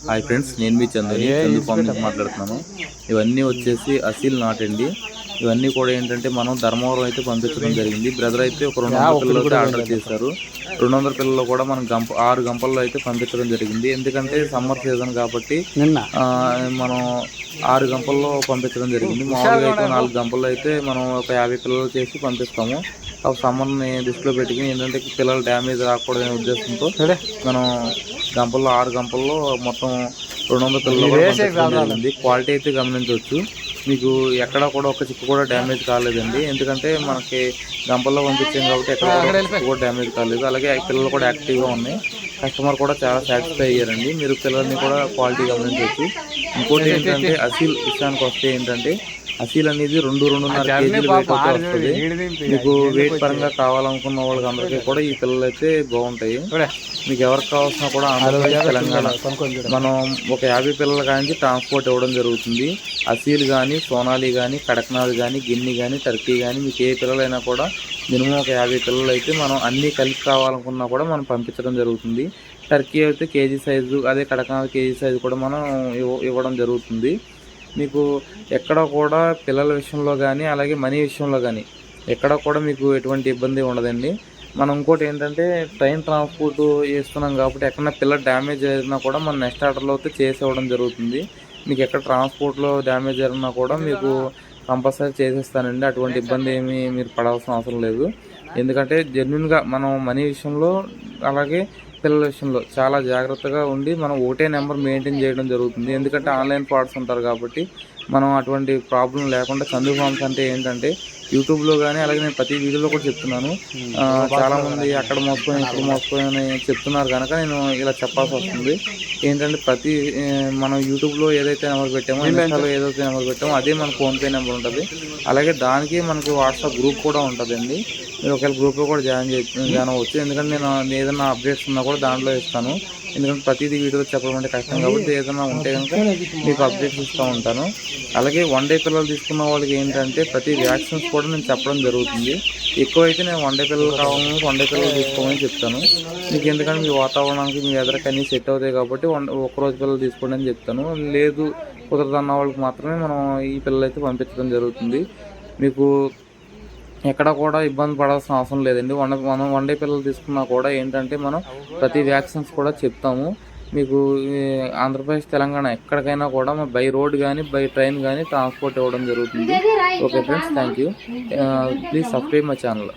Hi friends, నేను మీ Chandu form నుంచి మాట్లాడుతున్నాను. ఇవన్నీ వచ్చేసి అసీల్ నాటండి. ఇవన్నీ కూడా ఏంటంటే మనం ధర్మవరం అయితే పంపించడం జరిగింది. బ్రదర్ అయితే ఒక 200 పిల్లలు అయితే ఆర్డర్ చేశారు. 200 పిల్లలు కూడా మనం 6 గంపల్లో అయితే పంపించడం జరిగింది. ఎందుకంటే సమ్మర్ సీజన్ కాబట్టి మనం 6 గంపల్లో పంపించడం జరిగింది. మామూలుగా అయితే 4 గంపల్లో అయితే మనం ఒక 50 పిల్లలు చేసి పంపిస్తాము. ఆ సమ్మర్ని దృష్టిలో పెట్టుకుని ఏంటంటే పిల్లలు డ్యామేజ్ రాకూడదనే ఉద్దేశంతో మనం గంపల్లో 6 గంపల్లో మొత్తం 200 పిల్లలు జరిగింది. క్వాలిటీ అయితే గమనించవచ్చు. మీకు ఎక్కడ కూడా ఒక చిక్కు కూడా డ్యామేజ్ కాలేదండి. ఎందుకంటే మనకి గంపల్లో పంపించాం కాబట్టి ఎక్కడ కూడా డ్యామేజ్ కాలేదు. అలాగే పిల్లలు కూడా యాక్టివ్గా ఉన్నాయి. కస్టమర్ కూడా చాలా సాటిస్ఫై అయ్యారండి. మీరు పిల్లల్ని కూడా క్వాలిటీ గమనించవచ్చు. ఇంకోటి ఏంటంటే అసీల్ విషయానికి వస్తే ఏంటంటే అసీల్ అనేది 2-2.5 కేజీలు వెయిట్ అయితే వస్తుంది. మీకు వెయిట్ పరంగా కావాలనుకున్న వాళ్ళకి అందరికీ కూడా ఈ పిల్లలు అయితే బాగుంటాయి. మీకు ఎవరికి కావాల్సిన కూడా ఆంధ్రప్రదేశ్, తెలంగాణ మనం ఒక 50 పిల్లల కానీ ట్రాన్స్పోర్ట్ ఇవ్వడం జరుగుతుంది. అసీల్ కానీ, సోనాలి కానీ, కడక్నాథ్ కానీ, గిన్ని కానీ, టర్కీ కానీ మీకు ఏ పిల్లలైనా కూడా మినిమం ఒక 50 పిల్లలు అయితే మనం అన్నీ కలిసి కావాలనుకున్నా కూడా మనం పంపించడం జరుగుతుంది. టర్కీ అయితే కేజీ సైజు, అదే కడక్నాథ్ కేజీ సైజు కూడా మనం ఇవ్వడం జరుగుతుంది. మీకు ఎక్కడ కూడా పిల్లల విషయంలో కానీ అలాగే మనీ విషయంలో కానీ ఎక్కడ కూడా మీకు ఎటువంటి ఇబ్బంది ఉండదండి. మనం ఇంకోటి ఏంటంటే ట్రైన్ ట్రాన్స్పోర్ట్ చేస్తున్నాం కాబట్టి ఎక్కడన్నా పిల్లలు డ్యామేజ్ అయినా కూడా మనం నెక్స్ట్ ఆర్డర్లో అయితే చేసి ఇవ్వడం జరుగుతుంది. మీకు ఎక్కడ ట్రాన్స్పోర్ట్లో డ్యామేజ్ అయినా కూడా మీకు కంపల్సరీ చేసేస్తానండి. అటువంటి ఇబ్బంది ఏమీ మీరు పడాల్సిన అవసరం లేదు. ఎందుకంటే జెన్యున్గా మనం మనీ విషయంలో అలాగే పిల్లల విషయంలో చాలా జాగ్రత్తగా ఉండి మనం ఒకటే నెంబర్ మెయింటైన్ చేయడం జరుగుతుంది. ఎందుకంటే ఆన్లైన్ ఫ్రాడ్స్ ఉంటారు కాబట్టి మనం అటువంటి ప్రాబ్లం లేకుండా చందు ఫార్మ్స్ అంటే ఏంటంటే యూట్యూబ్లో కానీ అలాగే నేను ప్రతి వీడియోలో కూడా చెప్తున్నాను. చాలామంది అక్కడ మోసపోయి ఇక్కడ మోసపోయి అని చెప్తున్నారు కనుక నేను ఇలా చెప్పాల్సి వస్తుంది. ఏంటంటే మనం యూట్యూబ్లో ఏదైతే నెంబర్ పెట్టామో, ఇన్స్టాలో ఏదైతే నెంబర్ పెట్టామో అదే మన ఫోన్పే నెంబర్ ఉంటుంది. అలాగే దానికి మనకి వాట్సాప్ గ్రూప్ కూడా ఉంటుందండి. మీరు ఒకవేళ గ్రూప్లో కూడా జాయిన్ అవ్వచ్చు. ఎందుకంటే నేను ఏదైనా అప్డేట్స్ ఉన్నా కూడా దాంట్లో ఇస్తాను. ఎందుకంటే ప్రతిదీ వీడియోలో చెప్పడం అంటే కష్టం కాబట్టి ఏదైనా ఉంటే కనుక మీకు అప్డేట్స్ ఇస్తూ ఉంటాను. అలాగే 1 డే పిల్లలు తీసుకున్న వాళ్ళకి ఏంటంటే ప్రతి వ్యాక్సిన్స్ కూడా నేను చెప్పడం జరుగుతుంది. ఎక్కువైతే నేను 1 డే పిల్లలు కావాలని 1 డే పిల్లలు తీసుకోమని చెప్తాను. మీకు ఎందుకంటే మీ వాతావరణానికి మీ ఎదరికి అన్నీ సెట్ అవుతాయి కాబట్టి ఒక్కరోజు పిల్లలు తీసుకోండి అని చెప్తాను. లేదు కుదరదన్న వాళ్ళకి మాత్రమే మనం ఈ పిల్లలు అయితే పంపించడం జరుగుతుంది. మీకు ఎక్కడ కూడా ఇబ్బంది పడాల్సిన అవసరం లేదండి. మనం 1 డే పిల్లలు తీసుకున్నా కూడా ఏంటంటే మనం ప్రతి వ్యాక్సిన్స్ కూడా చెప్తాము. మీకు ఆంధ్రప్రదేశ్, తెలంగాణ ఎక్కడికైనా కూడా బై రోడ్ కానీ బై ట్రైన్ కానీ ట్రాన్స్పోర్ట్ ఇవ్వడం జరుగుతుంది. Okay friends, thank you. Please subscribe my channel.